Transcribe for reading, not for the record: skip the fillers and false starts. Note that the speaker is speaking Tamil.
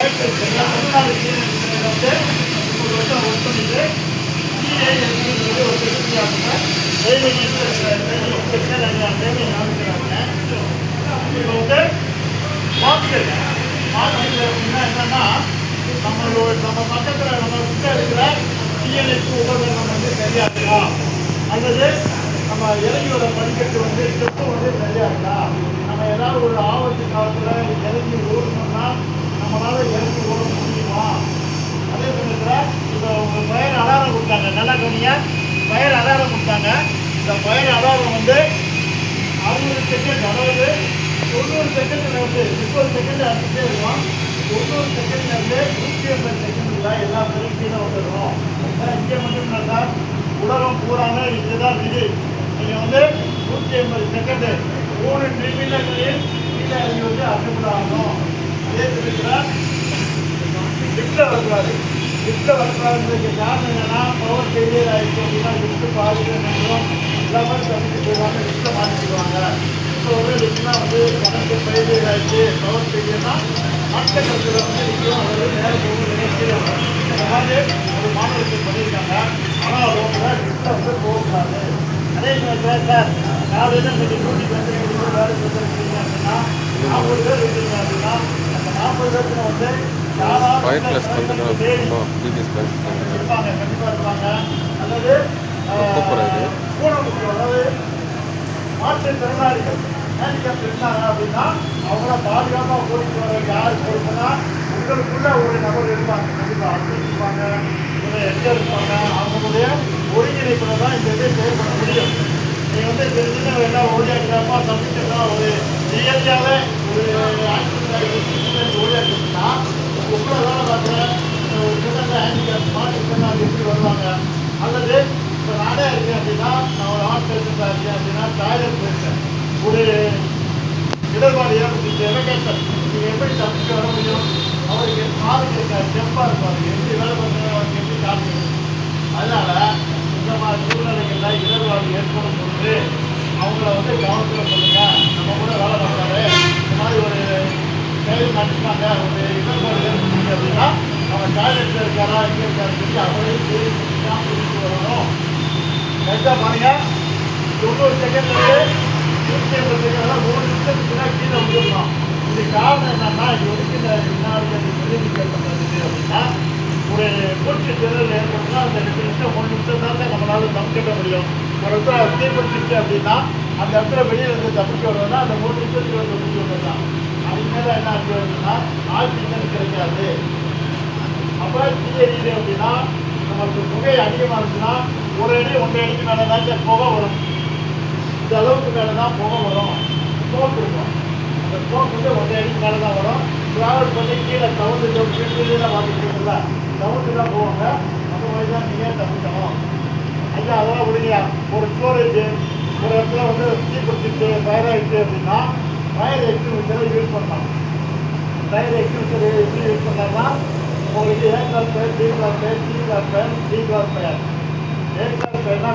தமிழ்நாடு வந்து 30 வருஷம் ஒர்க் பண்ணிட்டு சிஐஎஸ்சி ஒரு செக்யூரிட்டியாக ட்ரைனிங் இன்ஸ்பெக்டர் ட்ரைனிங் ஆரம்பிக்கிறாங்க. இப்போ வந்து மார்க்கெட் அப்படின்னா என்னன்னா நம்ம பக்கத்தில் நம்ம கிட்ட இருக்கிற டிஎன்எஸ்சி உபகரணம் வந்து சரியா இருக்கா, அல்லது நம்ம இறங்கியோட படிக்கட்டு வந்து ஸ்டெப்பு வந்து சரியா இருக்கா, நம்ம ஏதாவது ஒரு ஆபத்து காலத்தில் இறங்கி ஓடணும்னா நம்மளால இறங்கி ஓட முடியுமா. அதே சமயத்தில் இப்போ உங்கள் ஃபயர் அலாரம் கொடுத்தாங்க, நல்லா கவனியா, ஃபயர் அலாரம் கொடுத்தாங்க. இந்த ஃபயர் அலாரம் வந்து 60 செகண்ட், அதாவது 90 செகண்டில் வந்து 30 செகண்ட் அடிச்சுட்டே இருக்கும். 90 செகண்ட்லேருந்து 180 செகண்டில் எல்லா பேரும் கீழே வந்துடும். இங்கே மட்டும் இல்லைன்னா உலகம் பூராமே இதுதான் விதி. நீங்கள் வந்து 180 செகண்டு 3 நிமிடங்களில் கீழே இறங்கி வந்து அசம்பிள் ஆகணும். அதே சமயத்தில் லிஃப்ட்டில் வரக்கூடாது. லிஃப்ட்டில் வரக்கூடாதுன்றதுக்கு காரணம் என்னென்னா, பவர் ஃபெயிலியர் ஆகிடுச்சு அப்படின்னா லிஃப்ட்டு பாதிப்பு நினைக்கிறோம் எல்லாமே தப்பிச்சு போயிடுவாங்க, லிஃப்ட்டில் மாற்றிக்குவாங்க. இப்போ வந்து லிஃப்ட்னா வந்து கரண்ட்டு ஃபெயிலியர் ஆகிடுச்சு, பவர் ஃபெயிலியர்னா மற்ற கருத்தில் வந்து நிற்கும், அதாவது நேரம் போகும், நினைக்கிறே வரும். இந்த மாதிரி ஒரு மாணவர்கள் பண்ணியிருக்காங்க. ஆனால் அது வந்து லிஃப்ட்டில் வந்து போகக்கூடாது. அதே சமயத்தில் சார் காலையில் நீங்கள் டியூட்டிக்கு வந்து வேலை செஞ்சுருக்கீங்க அப்படின்னா 40 பேர் இருக்கீங்க அப்படின்னா அந்த 40 பேருக்கு வந்து இருப்பாங்க, கண்டிப்பாக இருப்பாங்க. அல்லது ஊனமுற்று, அதாவது மாற்றுத்திறனாளிகள் ஹேண்டிகேப் இருந்தாங்க அப்படின்னா அவங்கள பாதுகாப்பாக கூட்டிட்டு வர யார் பொறுப்புனா உங்களுக்குள்ள ஒரு நபர் இருப்பாங்க, கண்டிப்பாக அப்படி இருப்பாங்க, ஒரு எங்கே இருப்பாங்க. அவங்களுடைய ஒருங்கிணைப்புல தான் இந்த இதை செயல்பட முடியும். நீங்கள் வந்து தெரிஞ்சுன்னா எல்லாம் ஓடியாக்கிறப்பா சப்மிஷன் ஒரு இயற்கையாகவே ஒரு ஆக்சிடென்ட் ஓடியாக்கிட்டுனா உங்களை வேலை பார்க்குற ஒரு சிறந்த ஹேண்டிகேப் மாற்றுத்திறனாளி எப்படி வருவாங்க. அல்லது இப்போ நானே இருக்கேன் அப்படின்னா, நான் ஒரு ஆர்ட் பேஷண்ட்டாக இருக்கேன் அப்படின்னா, டாய்லெட் போயிருக்கேன், ஒரு இடர்பாடு ஏற்பட்டு எலகேஷன் நீங்கள் எப்படி தப்பிச்சு வர முடியும். அவருக்கு காலுக்கு ஜெம்பாக இருப்பார், எப்படி வேலை பண்ணுறாங்க, அவருக்கு எப்படி காமிக்கணும். அதனால் இந்த மாதிரி சூழ்நிலைகளில் இடர்பாடு ஏற்படும் பொழுது அவங்கள வந்து கவனத்தில் சொல்லுங்கள். நம்ம கூட வேலை பார்க்குறாரு, இந்த மாதிரி ஒரு செயல் நடத்துனாங்க, ஒரு இடர்பாடு ஏற்படுத்துங்க அப்படின்னா அவங்க டாய்லெட்டில் இருக்காரா எங்கே இருக்காரு சொல்லி அவரையும் தேடி தான் கூட்டிகிட்டு வரணும். கரெக்டாக பாருங்க, 90 செகண்ட்லேருந்து 180 செகண்ட் 1 நிமிஷத்துக்கு தான் கீழே வந்துடணும். இது காரணம் என்னன்னா, இது வரைக்கும் இந்த வினாடி விளைவிக்க ஏற்படுறது அப்படின்னா ஒரு மூச்சு திறல் ஏற்படுத்தினா அந்த 2 நிமிஷம் 3 நிமிஷம் தான் நம்மளால தப்பிக்க முடியும். ஒரு இடத்துல தீப்பிடிச்சிச்சு அப்படின்னா அந்த இடத்துல வெளியே வந்து தப்பிக்க வரணும்னா அந்த 3 நிமிஷத்துக்கு வந்து முடிச்சு வந்துடலாம். அதுக்கு மேலே என்ன ஆச்சு அப்படின்னா ஆக்சிஜன் கிடைக்காது. அப்போ தீயறியுது அப்படின்னா நமக்கு புகை அதிகமாக இருந்துச்சுன்னா 1 அடி 1.5 அடிக்கு மேலே தான் புகை வரும். இந்த அளவுக்கு மேலே தான் புகை வரும். ஸ்மோக் இருக்கும், அந்த ஸ்மோக் வந்து 1.5 அடிக்கு மேலே தான் வரும். ட்ராவல் பண்ணி கீழே தவுண்டு தான் வாங்கிக்கிறீங்களா, தவுண்டு தான் போவாங்க. அந்த மாதிரி தான் நீங்கள் தப்பிக்கணும். ஐயா அதெல்லாம் விடுங்க. ஒரு ஸ்டோரேஜ் ஒரு இடத்துல வந்து தீப்பிடிச்சிட்டு ஃபயர் ஆகிடுச்சு அப்படின்னா ஃபயர் எக்ஸ்டிங்விஷரை யூஸ் பண்ணலாம். ஃபயர் எக்ஸ்டிங்விஷர் எப்படி யூஸ் பண்ணாங்கன்னா உங்களுக்கு A class fire, B class fire, C class fire, D class fire. A class ஃபயர்னா